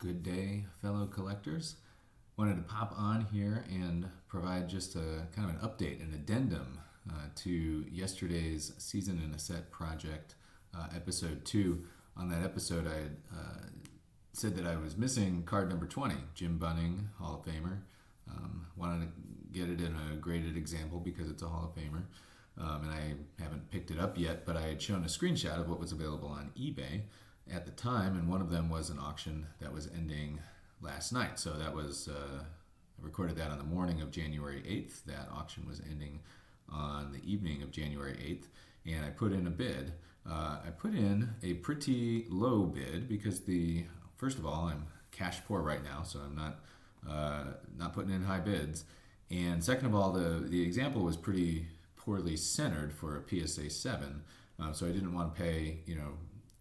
Good day, fellow collectors. Wanted to pop on here and provide just a kind of an update, an addendum to yesterday's Season in a Set project, episode 2. On that episode, I had said that I was missing card number 20, Jim Bunning, Hall of Famer. Wanted to get it in a graded example because it's a Hall of Famer. And I haven't picked it up yet, but I had shown a screenshot of what was available on eBay at the time, and one of them was an auction that was ending last night. So that was, I recorded that on the morning of January 8th. That auction was ending on the evening of January 8th, and I put in a bid. I put in a pretty low bid because first of all, I'm cash poor right now, so I'm not putting in high bids. And second of all, the example was pretty poorly centered for a PSA 7, so I didn't want to pay,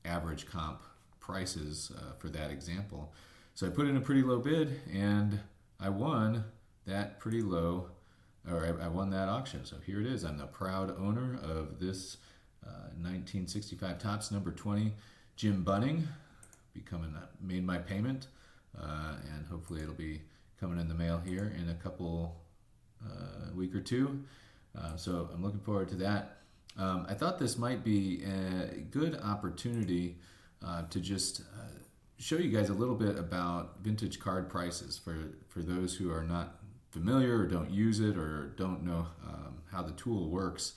average comp prices for that example. So I put in a pretty low bid, and I won that I won that auction. So here it is. I'm the proud owner of this 1965 Topps number 20 Jim Bunning. Made my payment, and hopefully it'll be coming in the mail here in a couple week or two. So I'm looking forward to that. I thought this might be a good opportunity to just show you guys a little bit about vintage card prices for those who are not familiar or don't use it or don't know how the tool works.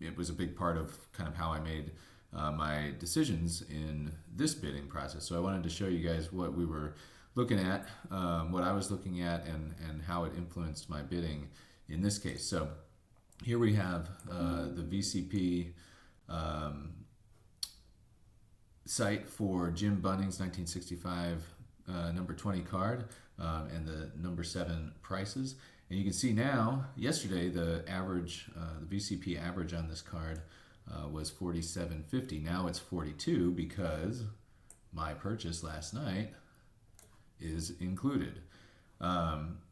It was a big part of kind of how I made my decisions in this bidding process. So I wanted to show you guys what we were looking at, what I was looking at, and how it influenced my bidding in this case. So here we have the VCP site for Jim Bunning's 1965 number 20 card and the number 7 prices. And you can see now, yesterday, the VCP average on this card was $47.50. Now it's $42 because my purchase last night is included.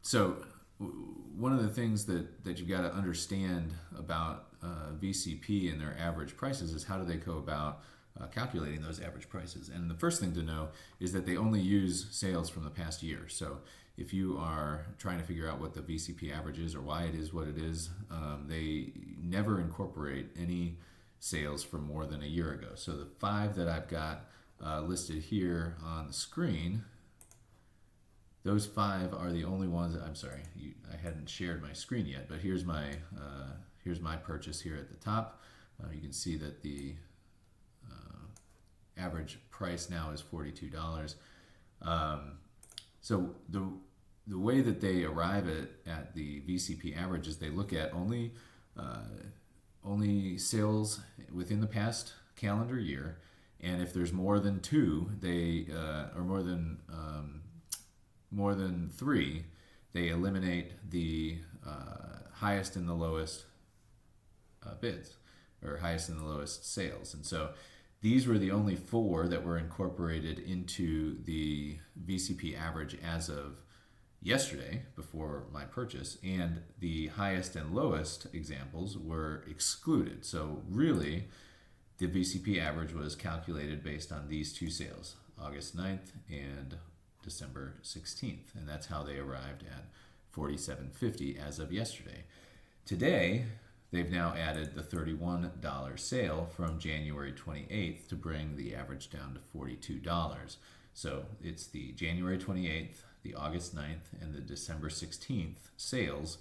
So one of the things that you've got to understand about VCP and their average prices is how do they go about calculating those average prices. And the first thing to know is that they only use sales from the past year. So if you are trying to figure out what the VCP average is or why it is what it is, they never incorporate any sales from more than a year ago. So the 5 that I've got listed here on the screen, those 5 are the only ones. I'm sorry, I hadn't shared my screen yet, but here's my purchase here at the top. You can see that the average price now is $42. So the way that they arrive at the VCP average is they look at only sales within the past calendar year, and if there's more than 2, or more than 3, they eliminate the highest and the lowest bids, or highest and the lowest sales. And so these were the only 4 that were incorporated into the VCP average as of yesterday, before my purchase, and the highest and lowest examples were excluded. So really, the VCP average was calculated based on these 2 sales, August 9th and December 16th, and that's how they arrived at $47.50 as of yesterday. Today, they've now added the $31 sale from January 28th to bring the average down to $42. So it's the January 28th, the August 9th, and the December 16th sales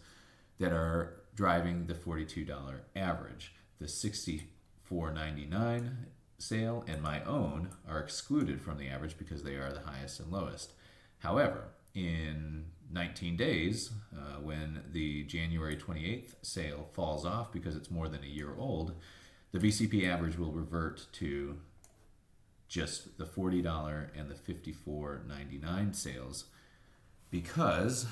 that are driving the $42 average. The $64.99 sale and my own are excluded from the average because they are the highest and lowest. However, in 19 days, when the January 28th sale falls off because it's more than a year old, the VCP average will revert to just the $40 and the $54.99 sales, because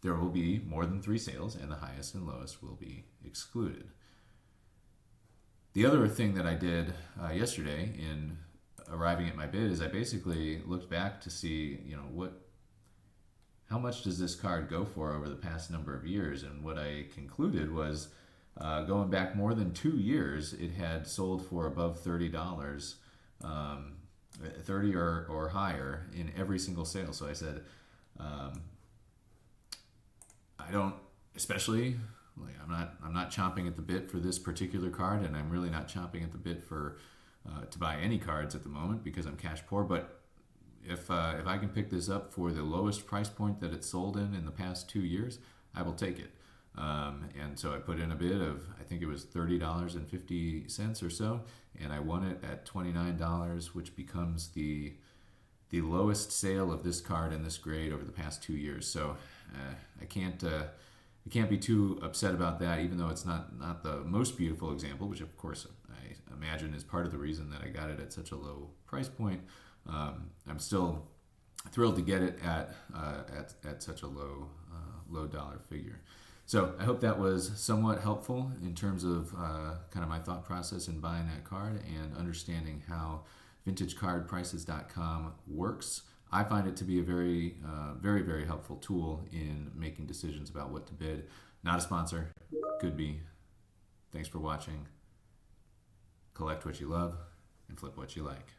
there will be more than 3 sales and the highest and lowest will be excluded. The other thing that I did yesterday in arriving at my bid is I basically looked back to see, how much does this card go for over the past number of years? And what I concluded was, going back more than 2 years, it had sold for above $30 30 or higher in every single sale. So I said, I don't, especially like I'm not chomping at the bit for this particular card, and I'm really not chomping at the bit for to buy any cards at the moment because I'm cash poor. But if I can pick this up for the lowest price point that it's sold in the past 2 years, I will take it. And so I put in a bid of, I think it was $30.50 or so, and I won it at $29, which becomes the lowest sale of this card in this grade over the past 2 years. So I can't be too upset about that, even though it's not the most beautiful example, which of course I imagine is part of the reason that I got it at such a low price point. I'm still thrilled to get it at such a low dollar figure. So I hope that was somewhat helpful in terms of kind of my thought process in buying that card and understanding how vintagecardprices.com works. I find it to be a very, very helpful tool in making decisions about what to bid. Not a sponsor, could be. Thanks for watching. Collect what you love and flip what you like.